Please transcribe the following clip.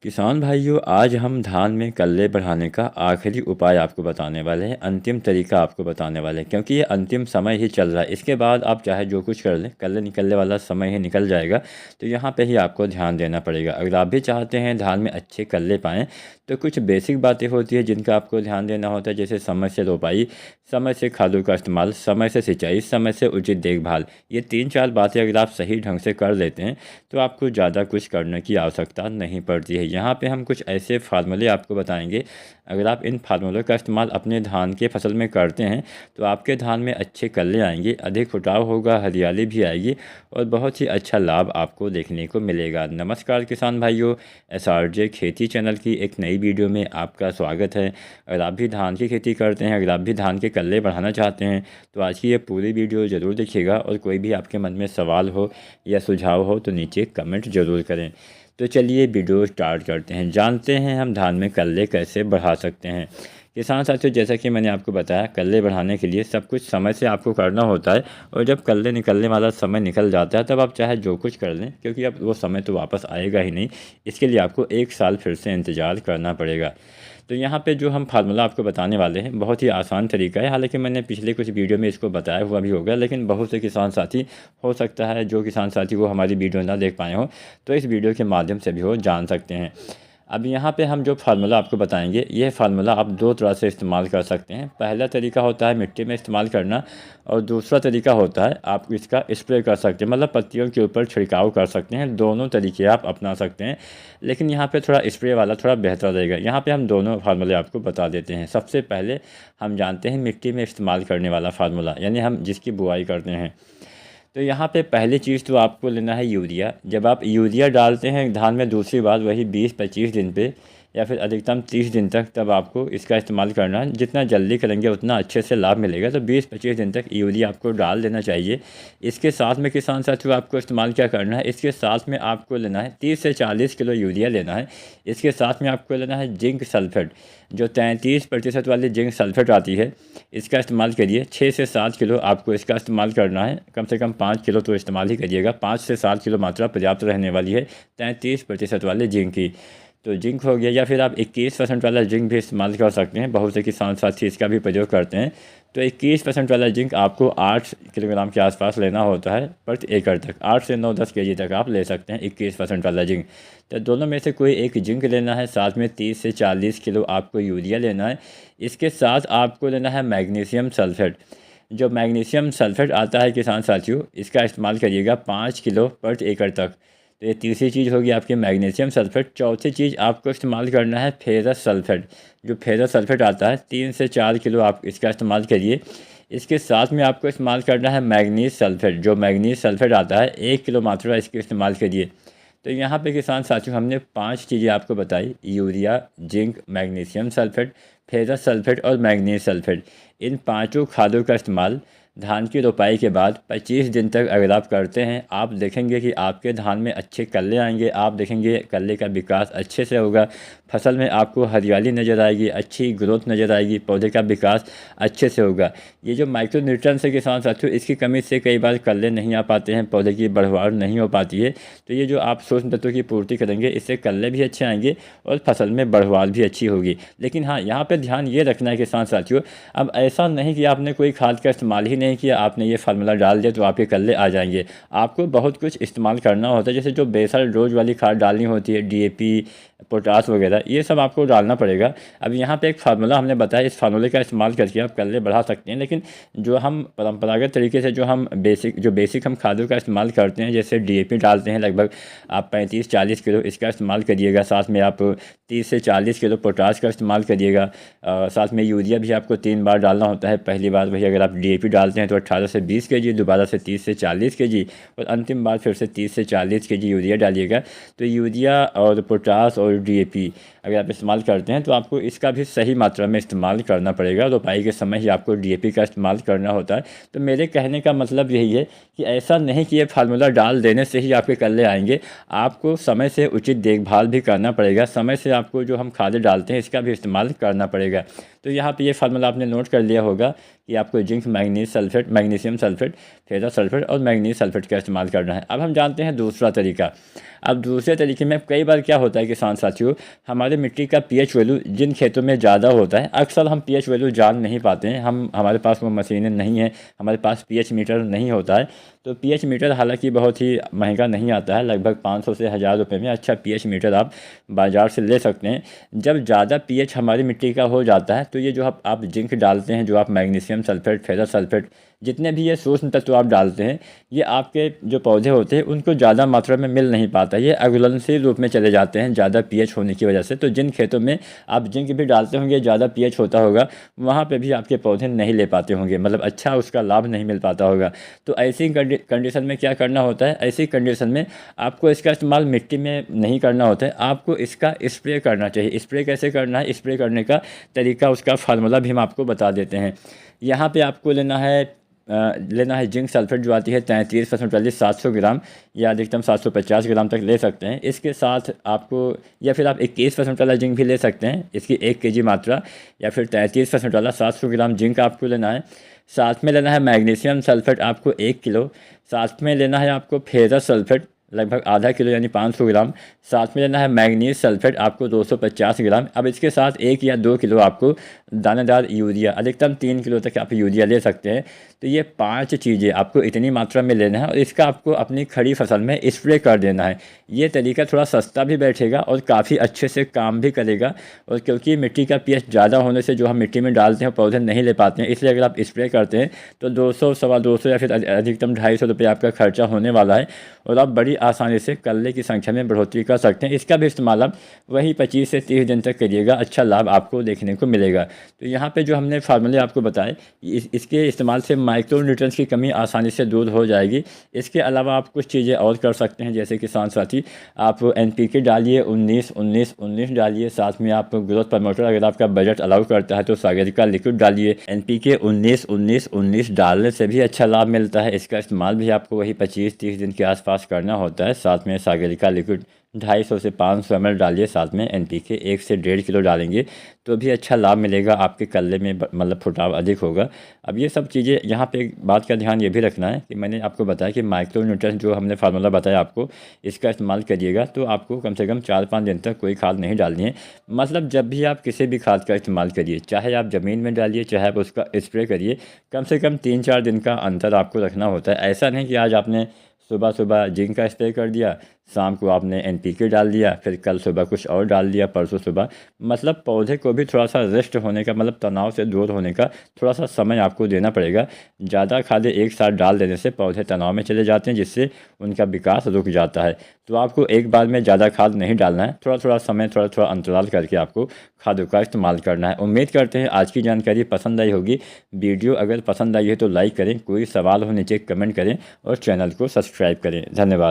किसान भाइयों, आज हम धान में कल्ले बढ़ाने का आखिरी उपाय आपको बताने वाले हैं। अंतिम तरीका आपको बताने वाले हैं, क्योंकि ये अंतिम समय ही चल रहा है। इसके बाद आप चाहे जो कुछ कर लें, कल्ले निकलने वाला समय ही निकल जाएगा। तो यहाँ पे ही आपको ध्यान देना पड़ेगा। अगर आप भी चाहते हैं धान में अच्छे कल्ले पाएँ, तो कुछ बेसिक बातें होती है जिनका आपको ध्यान देना होता है, जैसे समय से रोपाई, समय से खादों का इस्तेमाल, समय से सिंचाई, समय से उचित देखभाल। ये 3-4 बातें अगर आप सही ढंग से कर लेते हैं तो आपको ज़्यादा कुछ करने की आवश्यकता नहीं पड़ती है। यहाँ पे हम कुछ ऐसे फार्मूले आपको बताएंगे। अगर आप इन फार्मूलों का इस्तेमाल अपने धान के फसल में करते हैं तो आपके धान में अच्छे कल्ले आएंगे, अधिक फुटाव होगा, हरियाली भी आएगी और बहुत ही अच्छा लाभ आपको देखने को मिलेगा। नमस्कार किसान भाइयों, SRJ खेती चैनल की एक नई वीडियो में आपका स्वागत है। अगर आप भी धान की खेती करते हैं, अगर आप भी धान के कल्ले बढ़ाना चाहते हैं तो आज की ये पूरी वीडियो ज़रूर देखिएगा। और कोई भी आपके मन में सवाल हो या सुझाव हो तो नीचे कमेंट ज़रूर करें। तो चलिए वीडियो स्टार्ट करते हैं। जानते हैं हम धान में कल्ले कैसे बढ़ा सकते हैं। किसान साथियों, जैसा कि मैंने आपको बताया, कल्ले बढ़ाने के लिए सब कुछ समय से आपको करना होता है। और जब कल्ले निकलने वाला समय निकल जाता है तब आप चाहे जो कुछ कर लें, क्योंकि अब वो समय तो वापस आएगा ही नहीं। इसके लिए आपको 1 साल फिर से इंतज़ार करना पड़ेगा। तो यहाँ पे जो हम फार्मूला आपको बताने वाले हैं बहुत ही आसान तरीका है। हालांकि मैंने पिछले कुछ वीडियो में इसको बताया हुआ भी होगा, लेकिन बहुत से किसान साथी, हो सकता है जो किसान साथी वो हमारी वीडियो ना देख पाए हों, तो इस वीडियो के माध्यम से भी वो जान सकते हैं। अब यहाँ पे हम जो फार्मूला आपको बताएंगे, यह फार्मूला आप 2 तरह से इस्तेमाल कर सकते हैं। पहला तरीका होता है मिट्टी में इस्तेमाल करना, और दूसरा तरीका होता है आप इसका स्प्रे कर सकते हैं, मतलब पत्तियों के ऊपर छिड़काव कर सकते हैं। दोनों तरीके आप अपना सकते हैं, लेकिन यहाँ पे थोड़ा स्प्रे वाला थोड़ा बेहतर रहेगा। यहाँ पे हम दोनों फार्मूले आपको बता देते हैं। सबसे पहले हम जानते हैं मिट्टी में इस्तेमाल करने वाला फार्मूला, यानी हम जिसकी बुआई करते हैं। तो यहाँ पे पहली चीज़ तो आपको लेना है यूरिया। जब आप यूरिया डालते हैं धान में दूसरी बार, वही 20-25 दिन पे या फिर अधिकतम 30 दिन तक, तब आपको इसका इस्तेमाल करना है। जितना जल्दी करेंगे उतना अच्छे से लाभ मिलेगा। तो 20-25 दिन तक यूरिया आपको डाल देना चाहिए। इसके साथ में किसान साथियों आपको इस्तेमाल क्या करना है, इसके साथ में आपको लेना है 30 से 40 किलो यूरिया लेना है। इसके साथ में आपको लेना है जिंक सल्फेट, जो 33% वाली जिंक सल्फेट आती है, इसका इस्तेमाल करिए। 6 से 7 किलो आपको इसका इस्तेमाल करना है। कम से कम 5 किलो तो इस्तेमाल ही करिएगा। 5 से 7 किलो मात्रा पर्याप्त रहने वाली है 33% वाले जिंक की। तो जिंक हो गया, या फिर आप 21% वाला जिंक भी इस्तेमाल कर सकते हैं। बहुत से किसान साथी इसका भी प्रयोग करते हैं। तो 21% वाला जिंक आपको 8 किलोग्राम के आसपास लेना होता है प्रति एकड़ तक। 8 से 9-10 केजी तक आप ले सकते हैं 21% वाला जिंक। तो दोनों में से कोई एक जिंक लेना है। साथ में 30 से 40 किलो आपको यूरिया लेना है। इसके साथ आपको लेना है मैग्नीशियम सल्फेट। जो मैग्नीशियम सल्फेट आता है किसान साथियों, इसका इस्तेमाल करिएगा 5 किलो प्रति एकड़ तक। तो ये तीसरी चीज़ होगी आपकी मैग्नीशियम सल्फेट। चौथी चीज़ आपको इस्तेमाल करना है फेरस सल्फेट। जो फेरस सल्फेट आता है 3 से 4 किलो आप इसका इस्तेमाल करिए। इसके साथ में आपको इस्तेमाल करना है मैग्नीज सल्फेट। जो मैग्नीज सल्फेट आता है 1 किलो मात्रा इसकी इस्तेमाल करिए। तो यहाँ पे किसान साथियों हमने 5 चीज़ें आपको बताई: urea, zinc, magnesium sulphate, ferrous sulphate और मैग्नीज सल्फेट। इन पांचों खादों का इस्तेमाल धान की रोपाई के बाद 25 दिन तक अगर आप करते हैं, आप देखेंगे कि आपके धान में अच्छे कल्ले आएंगे। आप देखेंगे कल्ले का विकास अच्छे से होगा, फसल में आपको हरियाली नज़र आएगी, अच्छी ग्रोथ नज़र आएगी, पौधे का विकास अच्छे से होगा। ये जो माइक्रो न्यूट्रिएंट्स है किसान साथियों, इसकी कमी से कई बार कल्ले नहीं आ पाते हैं, पौधे की बढ़वार नहीं हो पाती है। तो ये जो आप सूक्ष्म तत्वों की पूर्ति करेंगे, इससे कल्ले भी अच्छे आएंगे और फसल में बढ़वार भी अच्छी होगी। लेकिन हाँ, यहाँ पर ध्यान ये रखना है किसान साथियों, अब ऐसा नहीं कि आपने कोई खाद का इस्तेमाल ही नहीं किया, आपने ये फार्मूला डाल दिया तो आपके कल्ले आ जाएंगे। आपको बहुत कुछ इस्तेमाल करना होता है, जैसे जो बेसल डोज वाली खाद डालनी होती है, DAP, पोटास वगैरह, ये सब आपको डालना पड़ेगा। अब यहाँ पे एक फार्मूला हमने बताया, इस फार्मूले का इस्तेमाल करके आप कल्ले बढ़ा सकते हैं। लेकिन जो हम परंपरागत तरीके से जो बेसिक हम खादों का इस्तेमाल करते हैं, जैसे DAP डालते हैं लगभग आप 35-40 किलो, इसका इस्तेमाल करिएगा। साथ में आप 30 से 40 किलो पोटास का इस्तेमाल करिएगा। साथ में यूरिया भी आपको 3 बार डालना होता है। पहली बार वही अगर आप DAP डालते हैं तो 18 से 20 केजी, दोबारा से 30 से 40 केजी, और अंतिम बार फिर से 30 से 40 केजी यूरिया डालिएगा। तो यूरिया और पोटास और DAP अगर आप इस्तेमाल करते हैं तो आपको इसका भी सही मात्रा में इस्तेमाल करना पड़ेगा। रोपाई के समय ही आपको DAP का इस्तेमाल करना होता है। तो मेरे कहने का मतलब यही है कि ऐसा नहीं कि ये फार्मूला डाल देने से ही आपके कल्ले आएंगे। आपको समय से उचित देखभाल भी करना पड़ेगा। समय से आपको जो हम खादें डालते हैं इसका भी इस्तेमाल करना पड़ेगा। तो यहाँ पे ये फार्मूला आपने नोट कर लिया होगा कि आपको zinc, manganese sulphate, magnesium sulphate, ferrous sulphate और मैंगनीज सल्फेट का इस्तेमाल करना है। अब हम जानते हैं दूसरा तरीका। अब दूसरे तरीके में कई बार क्या होता है किसान साथियों, हमारे मिट्टी का पीएच वैल्यू जिन खेतों में ज़्यादा होता है, अक्सर हम पीएच वैल्यू जान नहीं पाते हैं। हमारे पास वो मशीनें नहीं हैं, हमारे पास पीएच मीटर नहीं होता है। तो पीएच मीटर हालांकि बहुत ही महंगा नहीं आता है, लगभग 500 से 1000 रुपये में अच्छा पीएच मीटर आप बाज़ार से ले सकते हैं। जब ज़्यादा पीएच हमारी मिट्टी का हो जाता है तो ये जो आप जिंक डालते हैं, जो आप मैग्नीशियम सल्फेट, फेरस सल्फेट, जितने भी ये सूक्ष्म तत्व आप डालते हैं, ये आपके जो पौधे होते हैं उनको ज़्यादा मात्रा में मिल नहीं पाता, ये अघुलनशील रूप में चले जाते हैं ज़्यादा पीएच होने की वजह से। तो जिन खेतों में आप जिंक भी डालते होंगे, ज़्यादा पीएच होता होगा, वहाँ पे भी आपके पौधे नहीं ले पाते होंगे, मतलब अच्छा उसका लाभ नहीं मिल पाता होगा। तो ऐसी कंडीशन में क्या करना होता है, ऐसी कंडीशन में आपको इसका इस्तेमाल मिट्टी में नहीं करना होता है, आपको इसका स्प्रे करना चाहिए। स्प्रे कैसे करना है, स्प्रे करने का तरीका, उसका फार्मूला भी हम आपको बता देते हैं। यहाँ पे आपको लेना है जिंक सल्फेट जो आती है 33% वाली 700 ग्राम या अधिकतम 750 ग्राम तक ले सकते हैं। इसके साथ आपको, या फिर आप 21% वाला जिंक भी ले सकते हैं, इसकी 1 kg मात्रा, या फिर 33% वाला 700 ग्राम जिंक आपको लेना है। साथ में लेना है मैग्नीशियम सल्फेट आपको 1 किलो। साथ में लेना है आपको फेरस सल्फेट लगभग आधा किलो यानी 500 ग्राम। साथ में लेना है मैंगनीज सल्फेट आपको 250 ग्राम। अब इसके साथ 1 या 2 किलो आपको दानेदार यूरिया, अधिकतम 3 किलो तक आप यूरिया ले सकते हैं। तो ये 5 चीज़ें आपको इतनी मात्रा में लेना है और इसका आपको अपनी खड़ी फसल में स्प्रे कर देना है। ये तरीका थोड़ा सस्ता भी बैठेगा और काफ़ी अच्छे से काम भी करेगा। और क्योंकि मिट्टी का पीएच ज़्यादा होने से जो हम मिट्टी में डालते हैं पौधे नहीं ले पाते हैं, इसलिए अगर आप स्प्रे करते हैं तो 200, 250 या फिर अधिकतम 250 रुपये आपका खर्चा होने वाला है और आप बड़ी आसानी से कल्ले की संख्या में बढ़ोतरी कर सकते हैं। इसका भी इस्तेमाल आप वही 25 से 30 दिन तक करिएगा, अच्छा लाभ आपको देखने को मिलेगा। तो यहाँ पे जो हमने फार्मूले आपको बताए, इसके इस्तेमाल से माइक्रो न्यूट्रिएंट्स की कमी आसानी से दूर हो जाएगी। इसके अलावा आप कुछ चीज़ें और कर सकते हैं, जैसे किसान साथी आप NPK डालिए, 19-19-19 डालिए। साथ में आप ग्रोथ प्रमोटर, अगर आपका बजट अलाउ करता है तो सागरिका लिक्विड डालिए। NPK 19-19-19 डालने से भी अच्छा लाभ मिलता है। इसका इस्तेमाल भी आपको वही 25-30 दिन के आसपास करना होता है। साथ में सागरिका लिक्विड 250 से 500 ml डालिए। साथ में NPK 1 से 1.5 किलो डालेंगे तो भी अच्छा लाभ मिलेगा, आपके कल्ले में मतलब फुटाव अधिक होगा। अब ये सब चीज़ें, यहाँ पे एक बात का ध्यान ये भी रखना है कि मैंने आपको बताया कि माइक्रो न्यूट्रिएंट्स जो हमने फार्मूला बताया आपको, इसका इस्तेमाल करिएगा तो आपको कम से कम 4-5 दिन तक कोई खाद नहीं डालनी है। मतलब जब भी आप किसी भी खाद का इस्तेमाल करिए, चाहे आप ज़मीन में डालिए, चाहे आप उसका स्प्रे करिए, कम से कम 3-4 दिन का अंतर आपको रखना होता है। ऐसा नहीं कि आज आपने सुबह सुबह जिंक का स्प्रे कर दिया, शाम को आपने NPK डाल दिया, फिर कल सुबह कुछ और डाल दिया, परसों सुबह। मतलब पौधे को भी थोड़ा सा रेस्ट होने का, मतलब तनाव से दूर होने का थोड़ा सा समय आपको देना पड़ेगा। ज़्यादा खादें एक साथ डाल देने से पौधे तनाव में चले जाते हैं, जिससे उनका विकास रुक जाता है। तो आपको एक बार में ज़्यादा खाद नहीं डालना है, थोड़ा थोड़ा समय, थोड़ा थोड़ा अंतराल करके आपको खादों का इस्तेमाल करना है। उम्मीद करते हैं आज की जानकारी पसंद आई होगी। वीडियो अगर पसंद आई है तो लाइक करें, कोई सवाल हो नीचे कमेंट करें और चैनल को सब्सक्राइब करें। धन्यवाद।